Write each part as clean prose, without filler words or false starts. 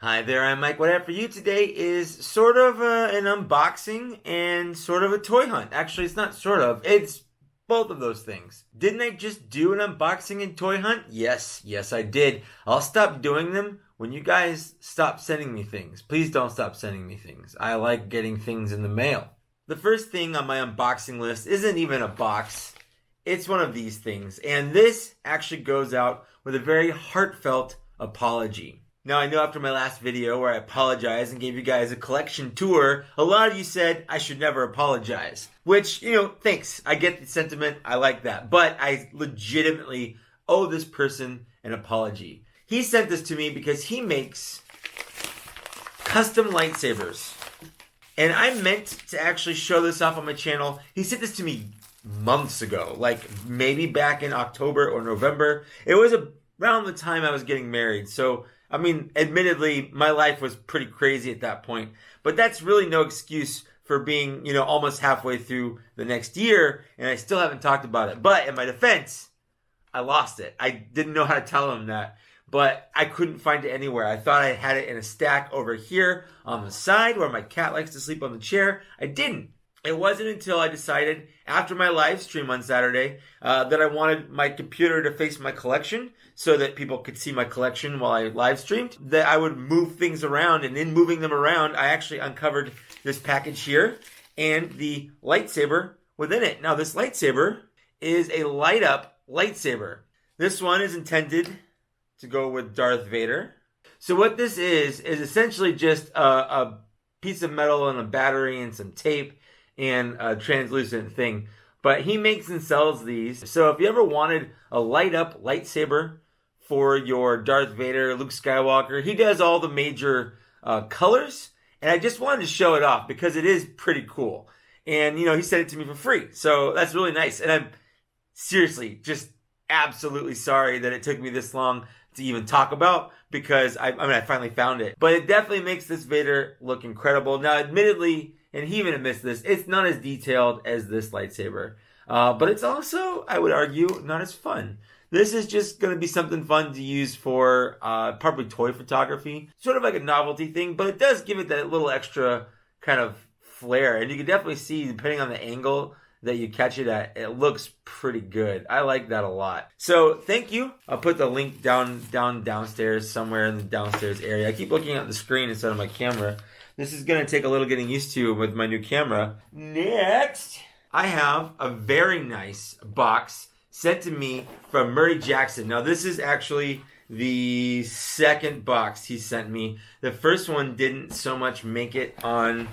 Hi there, I'm Mike. What I have for you today is sort of an unboxing and sort of a toy hunt. Actually, it's not sort of, it's both of those things. Didn't I just do an unboxing and toy hunt? Yes, I did. I'll stop doing them when you guys stop sending me things. Please don't stop sending me things. I like getting things in the mail. The first thing on my unboxing list isn't even a box. It's one of these things. And this actually goes out with a very heartfelt apology. Now, I know after my last video where I apologized and gave you guys a collection tour, a lot of you said I should never apologize. Which, thanks. I get the sentiment. I like that. But I legitimately owe this person an apology. He sent this to me because he makes custom lightsabers. And I meant to actually show this off on my channel. He sent this to me months ago, like maybe back in October or November. It was around the time I was getting married. So, admittedly, my life was pretty crazy at that point. But that's really no excuse for being, almost halfway through the next year, and I still haven't talked about it. But in my defense, I lost it. I didn't know how to tell him that, but I couldn't find it anywhere. I thought I had it in a stack over here on the side where my cat likes to sleep on the chair. I didn't. It wasn't until I decided after my live stream on Saturday that I wanted my computer to face my collection so that people could see my collection while I live streamed, that I would move things around. And in moving them around, I actually uncovered this package here and the lightsaber within it. Now, this lightsaber is a light up lightsaber. This one is intended to go with Darth Vader. So what this is essentially just a piece of metal and a battery and some tape and a translucent thing. But he makes and sells these. So if you ever wanted a light up lightsaber for your Darth Vader, Luke Skywalker, he does all the major colors. And I just wanted to show it off because it is pretty cool. And, he sent it to me for free. So that's really nice. And I'm seriously just absolutely sorry that it took me this long to even talk about, because I finally found it. But it definitely makes this Vader look incredible. Now, admittedly, and he even admits this, it's not as detailed as this lightsaber. But it's also, I would argue, not as fun. This is just going to be something fun to use for probably toy photography. Sort of like a novelty thing, but it does give it that little extra kind of flair. And you can definitely see, depending on the angle that you catch it at, it looks pretty good. I like that a lot. So thank you. I'll put the link downstairs, somewhere in the downstairs area. I keep looking at the screen instead of my camera. This is going to take a little getting used to with my new camera. Next, I have a very nice box sent to me from Murray Jackson. Now, this is actually the second box he sent me. The first one didn't so much make it on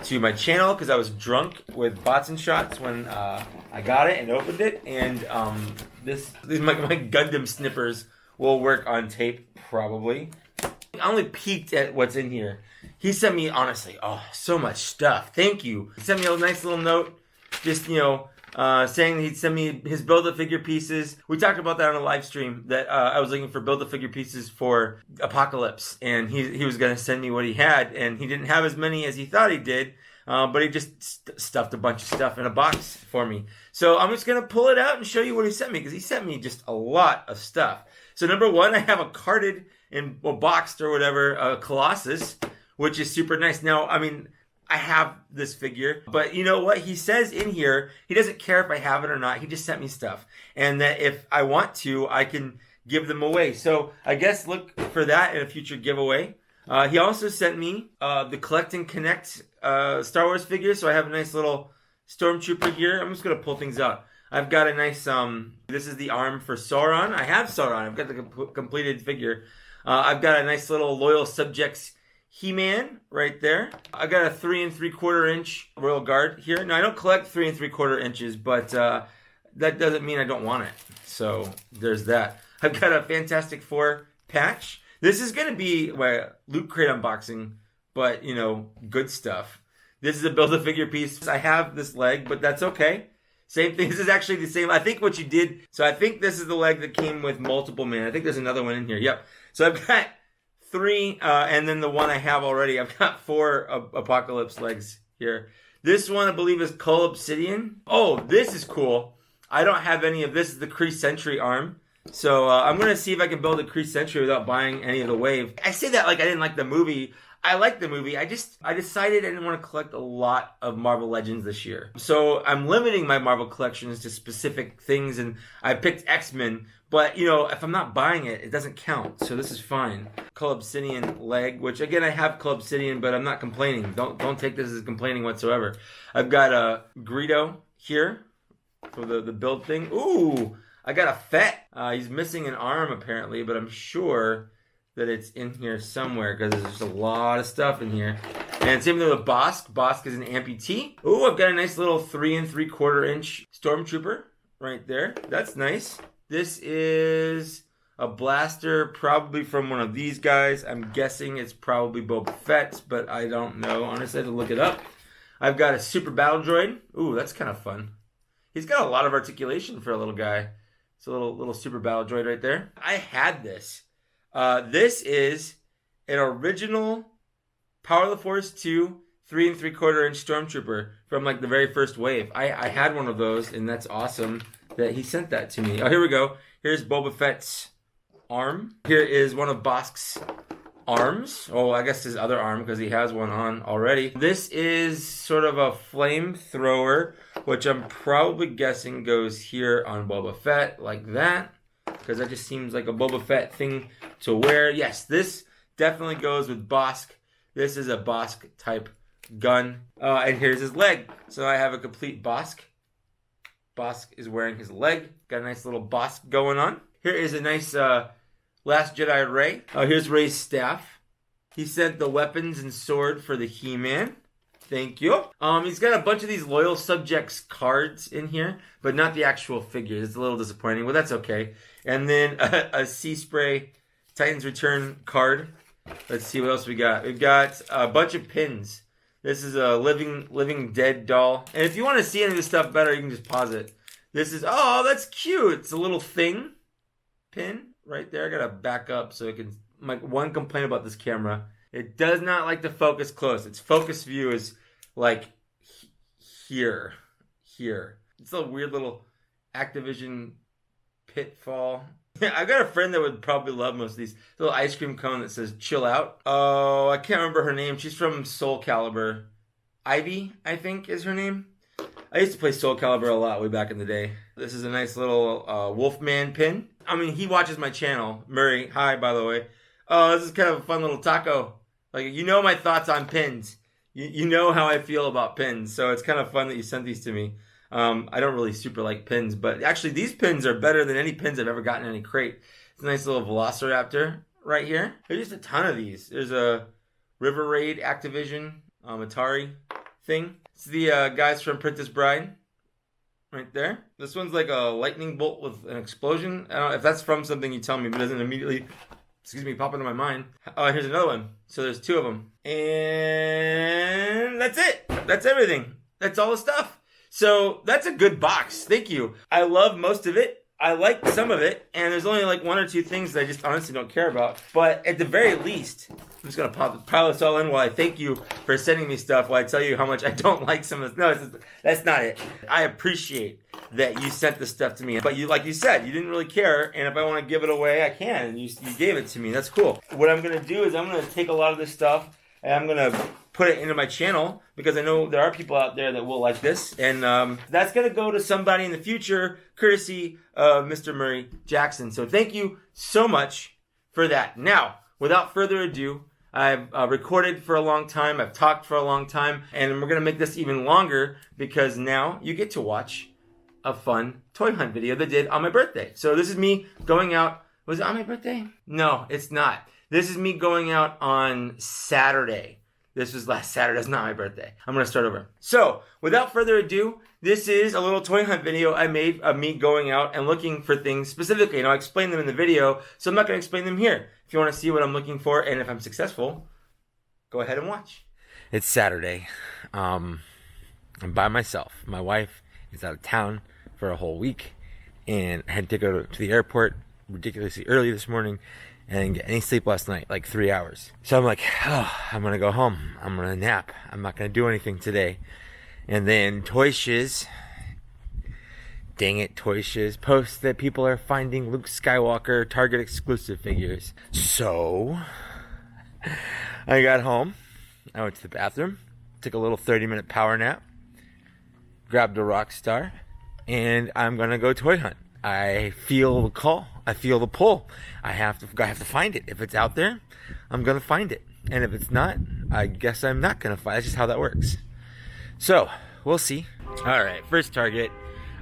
to my channel because I was drunk with bots and shots when I got it and opened it. And my Gundam snippers will work on tape, probably. I only peeked at what's in here. He sent me, honestly, so much stuff. Thank you. He sent me a nice little note, just, saying he'd send me his Build-A-Figure pieces. We talked about that on a live stream, that I was looking for Build-A-Figure pieces for Apocalypse, and he was going to send me what he had, and he didn't have as many as he thought he did, but he just stuffed a bunch of stuff in a box for me. So I'm just going to pull it out and show you what he sent me, because he sent me just a lot of stuff. So number one, I have a carded and boxed or whatever Colossus, which is super nice. Now, I have this figure, but you know what? He says in here, he doesn't care if I have it or not. He just sent me stuff. And that if I want to, I can give them away. So I guess look for that in a future giveaway. He also sent me the Collect and Connect Star Wars figure. So I have a nice little Stormtrooper here. I'm just going to pull things out. I've got a nice, this is the arm for Sauron. I have Sauron. I've got the completed figure. I've got a nice little Loyal Subjects He-Man right there. I got a 3 3/4 inch Royal Guard here. Now, I don't collect 3 3/4 inches, but that doesn't mean I don't want it. So there's that. I've got a Fantastic Four patch. This is going to be my Loot Crate unboxing, but, good stuff. This is a Build-A-Figure piece. I have this leg, but that's okay. Same thing. This is actually the same. I think what you did. So I think this is the leg that came with multiple men. I think there's another one in here. Yep. So I've got 3, and then the one I have already. I've got 4 Apocalypse legs here. This one, I believe, is Cull Obsidian. Oh, this is cool. I don't have any of this. Is the Kree Sentry arm. So I'm going to see if I can build a Kree Sentry without buying any of the Wave. I say that like I didn't like the movie. I liked the movie. I decided I didn't want to collect a lot of Marvel Legends this year. So I'm limiting my Marvel collections to specific things, and I picked X-Men. But, you know, if I'm not buying it, it doesn't count. So this is fine. Cull Obsidian leg, which again, I have Cull Obsidian, but I'm not complaining. Don't take this as complaining whatsoever. I've got a Greedo here for the build thing. Ooh, I got a Fett. He's missing an arm apparently, but I'm sure that it's in here somewhere because there's just a lot of stuff in here. And same thing with Bosk. Bosk is an amputee. Ooh, I've got a nice little 3 3/4 inch Stormtrooper right there. That's nice. This is a blaster, probably from one of these guys. I'm guessing it's probably Boba Fett's, but I don't know. Honestly, I have to look it up. I've got a Super Battle Droid. Ooh, that's kind of fun. He's got a lot of articulation for a little guy. It's a little Super Battle Droid right there. I had this. This is an original Power of the Force 2 3 3/4 inch Stormtrooper from like the very first wave. I had one of those, and that's awesome that he sent that to me. Oh, here we go. Here's Boba Fett's arm. Here is one of Bosk's arms. Oh, I guess his other arm because he has one on already. This is sort of a flamethrower, which I'm probably guessing goes here on Boba Fett like that, because that just seems like a Boba Fett thing to wear. Yes, this definitely goes with Bosk. This is a Bosk type gun. And here's his leg. So I have a complete Bosk. Bosk is wearing his leg. Got a nice little Bosk going on. Here is a nice Last Jedi Rey. Here's Rey's staff. He sent the weapons and sword for the He-Man. Thank you. He's got a bunch of these Loyal Subjects cards in here, but not the actual figures. It's a little disappointing. Well, that's okay. And then a Sea Spray Titans Return card. Let's see what else we got. We've got a bunch of pins. This is a living dead doll. And if you want to see any of this stuff better, you can just pause it. This is, oh, that's cute. It's a little thing. Pin right there. I got to back up so it can, my one complaint about this camera, it does not like to focus close. Its focus view is like here. It's a weird little Activision pitfall. I've got a friend that would probably love most of these. Little ice cream cone that says chill out. Oh, I can't remember her name. She's from Soul Calibur. Ivy, I think, is her name. I used to play Soul Calibur a lot way back in the day. This is a nice little Wolfman pin. I mean, he watches my channel. Murray, hi, by the way. Oh, this is kind of a fun little taco. Like, you know my thoughts on pins. You know how I feel about pins. So it's kind of fun that you sent these to me. I don't really super like pins, but actually these pins are better than any pins I've ever gotten in any crate. It's a nice little Velociraptor right here. There's just a ton of these. There's a River Raid Activision Atari thing. It's the guys from Princess Bride right there. This one's like a lightning bolt with an explosion. I don't know if that's from something, you tell me, but it doesn't immediately, pop into my mind. Here's another one. So there's 2 of them. And that's it. That's everything. That's all the stuff. So that's a good box. Thank you. I love most of it. I like some of it. And there's only like 1 or 2 things that I just honestly don't care about. But at the very least, I'm just going to pile this all in while I thank you for sending me stuff, while I tell you how much I don't like some of this. No, that's not it. I appreciate that you sent this stuff to me. But you, like you said, you didn't really care. And if I want to give it away, I can. And you gave it to me. That's cool. What I'm going to do is I'm going to take a lot of this stuff and I'm going to put it into my channel, because I know there are people out there that will like this. And that's going to go to somebody in the future, courtesy of Mr. Murray Jackson. So thank you so much for that. Now, without further ado, I've recorded for a long time. I've talked for a long time. And we're going to make this even longer, because now you get to watch a fun toy hunt video that I did on my birthday. So this is me going out. Was it on my birthday? No, it's not. This is me going out on Saturday. This was last Saturday. That's not my birthday. I'm going to start over. So, without further ado, this is a little toy hunt video I made of me going out and looking for things specifically. And I'll explain them in the video, so I'm not going to explain them here. If you want to see what I'm looking for and if I'm successful, go ahead and watch. It's Saturday. I'm by myself. My wife is out of town for a whole week, and I had to go to the airport ridiculously early this morning and didn't get any sleep last night, like 3 hours. So I'm like, oh, I'm going to go home. I'm going to nap. I'm not going to do anything today. And then Toy Shiz Dang it, Toy Shiz posts that people are finding Luke Skywalker Target exclusive figures. So, I got home. I went to the bathroom, took a little 30-minute power nap, grabbed a Rockstar, and I'm gonna go toy hunt. I feel the call. I feel the pull. I have to find it. If it's out there, I'm gonna find it. And if it's not, I guess I'm not gonna find it. That's just how that works. So, we'll see. Alright, first target.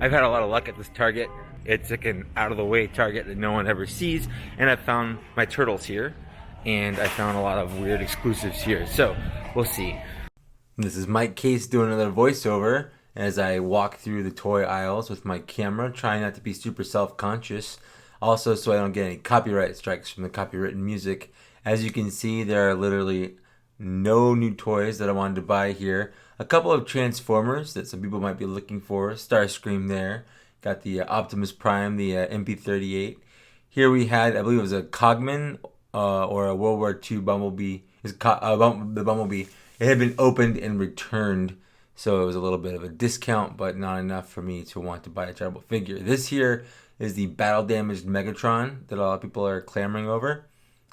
I've had a lot of luck at this Target. It's like an out-of-the-way Target that no one ever sees. And I found my turtles here. And I found a lot of weird exclusives here. So, we'll see. This is Mike Case doing another voiceover as I walk through the toy aisles with my camera, trying not to be super self-conscious. Also, so I don't get any copyright strikes from the copywritten music. As you can see, there are literally no new toys that I wanted to buy here. A couple of Transformers that some people might be looking for. Starscream there. Got the Optimus Prime, the MP38. Here we had, I believe it was a Cogman or a World War II Bumblebee. The Bumblebee. It had been opened and returned, so it was a little bit of a discount, but not enough for me to want to buy a terrible figure. This here is the battle-damaged Megatron that a lot of people are clamoring over,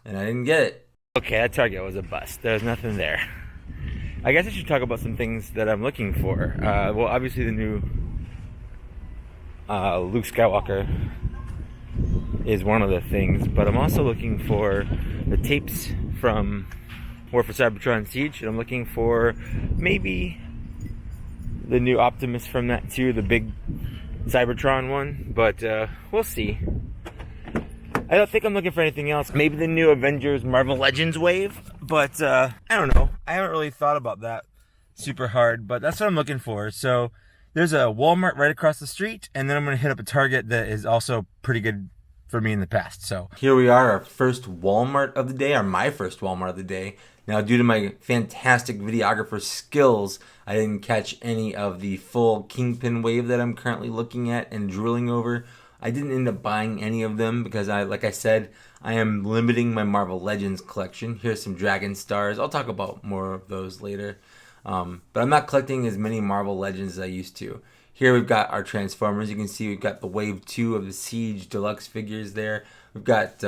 and I didn't get it. Okay, that Target was a bust. There was nothing there. I guess I should talk about some things that I'm looking for. Well, obviously the new Luke Skywalker is one of the things, but I'm also looking for the tapes from War for Cybertron Siege, and I'm looking for maybe the new Optimus from that too, the big Cybertron one, but we'll see. I don't think I'm looking for anything else. Maybe the new Avengers Marvel Legends wave, but I don't know. I haven't really thought about that super hard, but that's what I'm looking for. So there's a Walmart right across the street, and then I'm going to hit up a Target that is also pretty good for me in the past. So here we are, our first Walmart of the day, or my first Walmart of the day. Now, due to my fantastic videographer skills, I didn't catch any of the full Kingpin wave that I'm currently looking at and drooling over. I didn't end up buying any of them because like I said, I am limiting my Marvel Legends collection. Here's some Dragon Stars. I'll talk about more of those later. But I'm not collecting as many Marvel Legends as I used to. Here we've got our Transformers. You can see we've got the Wave 2 of the Siege Deluxe figures there. We've got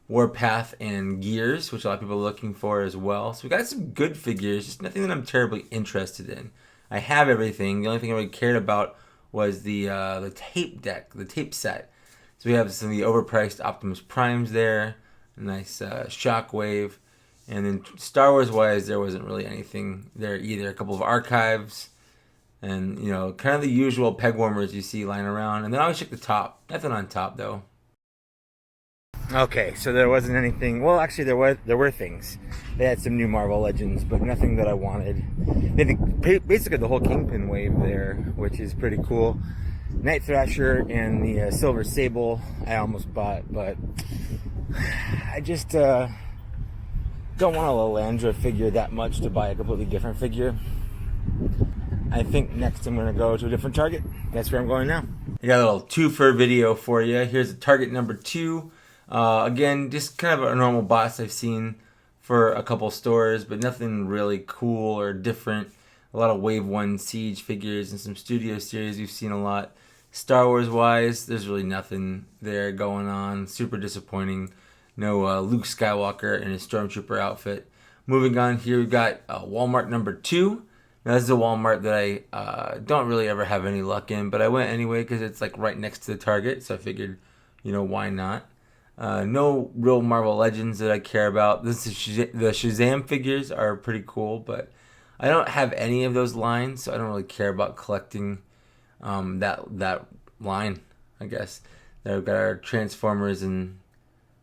Warpath and Gears, which a lot of people are looking for as well. So we've got some good figures, just nothing that I'm terribly interested in. I have everything. The only thing I really cared about was the tape deck, the tape set. So we have some of the overpriced Optimus Primes there, a nice Shockwave, and then Star Wars wise, there wasn't really anything there either. A couple of archives, and you know, kind of the usual peg warmers you see lying around. And then I always check the top. Nothing on top though. Okay, so there wasn't anything. Well, actually, there were things. They had some new Marvel Legends, but nothing that I wanted. They had basically the whole Kingpin wave there, which is pretty cool. Night Thrasher and the Silver Sable I almost bought, but I just don't want a Lalandra figure that much to buy a completely different figure. I think next I'm going to go to a different Target. That's where I'm going now. I got a little twofer video for you. Here's a Target number 2. Again, just kind of a normal box I've seen for a couple stores, but nothing really cool or different. A lot of Wave 1 Siege figures and some Studio Series we've seen a lot. Star Wars wise, there's really nothing there going on. Super disappointing. No Luke Skywalker in his Stormtrooper outfit. Moving on, here we've got Walmart number 2. Now this is a Walmart that I don't really ever have any luck in, but I went anyway because it's like right next to the Target, so I figured, you know, why not? No real Marvel Legends that I care about. The Shazam figures are pretty cool, but I don't have any of those lines, so I don't really care about collecting that line, I guess. Then we've got our Transformers and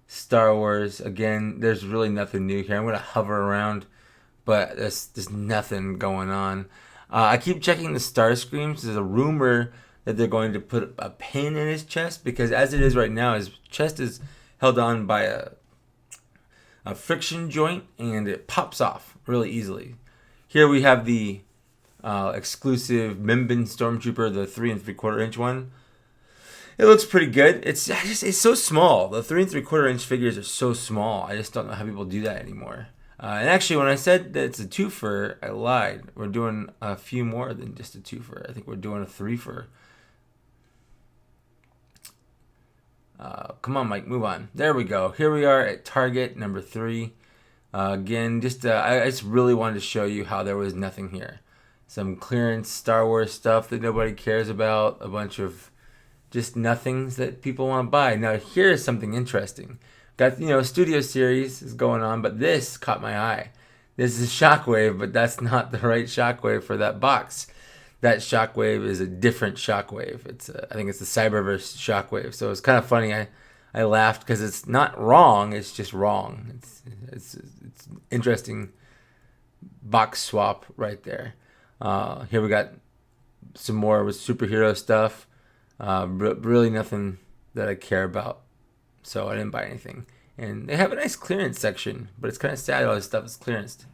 Star Wars. Again, there's really nothing new here. I'm going to hover around, but there's nothing going on. I keep checking the Starscreams. There's a rumor that they're going to put a pin in his chest, because as it is right now, his chest is held on by a friction joint, and it pops off really easily. Here we have the exclusive Mimbin Stormtrooper, the 3 3/4 inch one. It looks pretty good. It's so small. The 3 3/4 inch figures are so small. I just don't know how people do that anymore. And actually, when I said that it's a twofer, I lied. We're doing a few more than just a twofer. I think we're doing a threefer. Come on, Mike, move on. There we go. Here we are at Target number 3. Again, I just really wanted to show you how there was nothing here. Some clearance Star Wars stuff that nobody cares about. A bunch of just nothings that people want to buy. Now here's something interesting. Got, Studio Series is going on, but this caught my eye. This is Shockwave, but that's not the right Shockwave for that box. That Shockwave is a different Shockwave. I think it's the Cyberverse Shockwave. So it's kind of funny. I laughed because it's not wrong. It's just wrong. It's interesting box swap right there. Here we got some more with superhero stuff. Really nothing that I care about. So I didn't buy anything. And they have a nice clearance section, but it's kind of sad all this stuff is clearanced.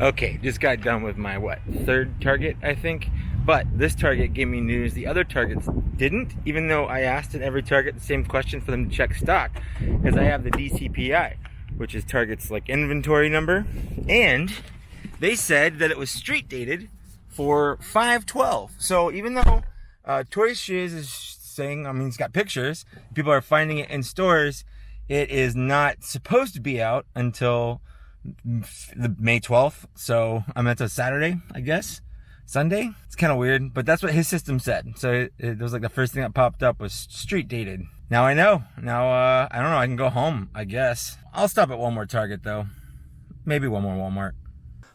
Okay, just got done with my, third Target, I think. But this Target gave me news the other Targets didn't, even though I asked at every Target the same question for them to check stock, because I have the DCPI, which is Target's inventory number, and they said that it was street dated for 5/12. So even though Toy Shiz is saying, it's got pictures, people are finding it in stores, it is not supposed to be out until the May 12th. So that's a Saturday, I guess. Sunday? It's kind of weird, but that's what his system said. So it was the first thing that popped up was street dated. Now I know. Now, I don't know. I can go home, I guess. I'll stop at one more Target, though. Maybe one more Walmart.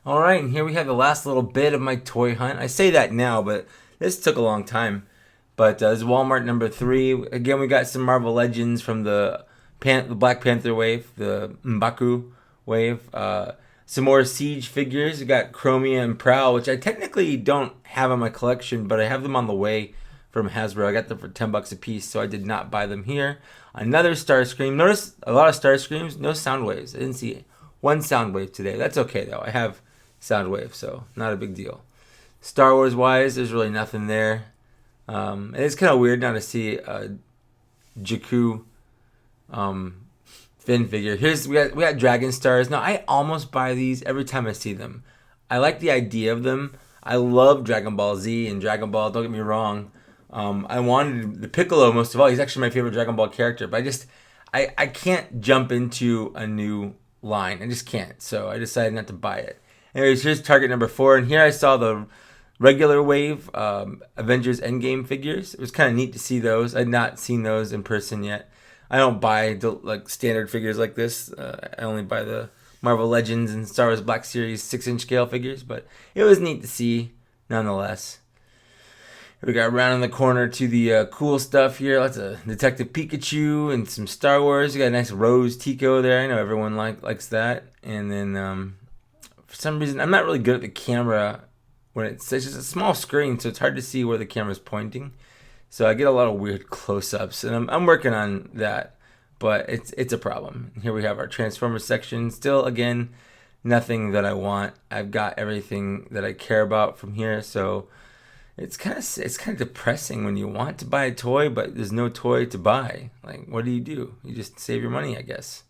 All right, and here we have the last little bit of my toy hunt. I say that now, but this took a long time. But this is Walmart number 3. Again, we got some Marvel Legends from the Black Panther wave, the M'Baku wave. Some more Siege figures. We got Chromia and Prowl, which I technically don't have in my collection, but I have them on the way from Hasbro. I got them for $10 a piece, so I did not buy them here. Another Starscream. Notice a lot of Starscreams, no sound waves. I didn't see one sound wave today. That's okay, though. I have sound wave, so not a big deal. Star Wars-wise, there's really nothing there. And it's kind of weird now to see Jakku Finn figure. We got Dragon Stars. Now I almost buy these every time I see them. I like the idea of them. I love Dragon Ball Z and Dragon Ball. Don't get me wrong. I wanted the Piccolo most of all. He's actually my favorite Dragon Ball character. But I can't jump into a new line. I just can't. So I decided not to buy it. Anyways, here's Target number 4, and here I saw the regular wave Avengers Endgame figures. It was kind of neat to see those. I'd not seen those in person yet. I don't buy standard figures like this. I only buy the Marvel Legends and Star Wars Black Series 6-inch scale figures, but it was neat to see nonetheless. We got around in the corner to the cool stuff here. Lots of Detective Pikachu and some Star Wars. We got a nice Rose Tico there. I know everyone likes that. And then for some reason, I'm not really good at the camera when it's just a small screen, so it's hard to see where the camera's pointing. So I get a lot of weird close-ups, and I'm working on that, but it's a problem. Here we have our Transformers section. Still, again, nothing that I want. I've got everything that I care about from here, so it's kind of depressing when you want to buy a toy, but there's no toy to buy. What do? You just save your money, I guess.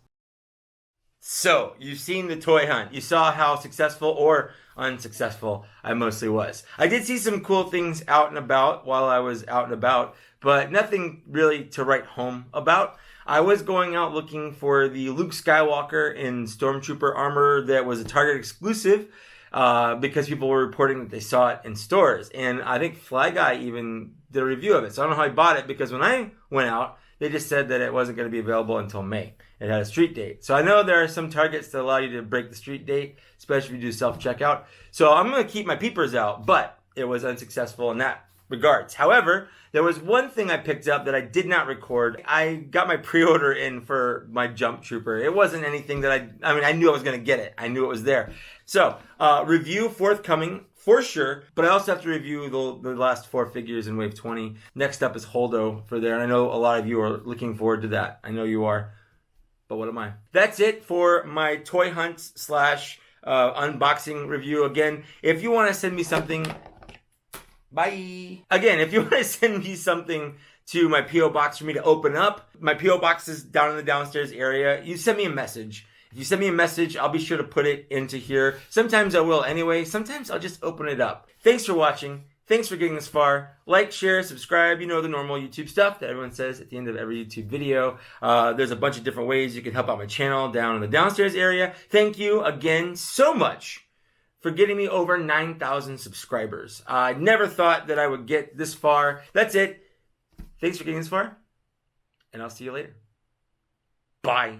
So, you've seen the toy hunt. You saw how successful or unsuccessful I mostly was. I did see some cool things out and about while I was out and about, but nothing really to write home about. I was going out looking for the Luke Skywalker in Stormtrooper armor that was a Target exclusive because people were reporting that they saw it in stores. And I think Fly Guy even did a review of it. So I don't know how he bought it, because when I went out, they just said that it wasn't going to be available until May. It had a street date. So I know there are some Targets that allow you to break the street date, especially if you do self-checkout. So I'm going to keep my peepers out, but it was unsuccessful in that regards. However, there was one thing I picked up that I did not record. I got my pre-order in for my Jump Trooper. It wasn't anything that I knew I was going to get it. I knew it was there. So, review forthcoming for sure, but I also have to review the last 4 figures in Wave 20. Next up is Holdo for there, and I know a lot of you are looking forward to that. I know you are. But what am I? That's it for my toy hunt / unboxing review. Again, if you want to send me something, bye. Again, if you want to send me something to my P.O. box for me to open up, my P.O. box is down in the downstairs area. You send me a message. If you send me a message, I'll be sure to put it into here. Sometimes I will anyway. Sometimes I'll just open it up. Thanks for watching. Thanks for getting this far. Like, share, subscribe. You know the normal YouTube stuff that everyone says at the end of every YouTube video. There's a bunch of different ways you can help out my channel down in the downstairs area. Thank you again so much for getting me over 9,000 subscribers. I never thought that I would get this far. That's it. Thanks for getting this far, and I'll see you later. Bye.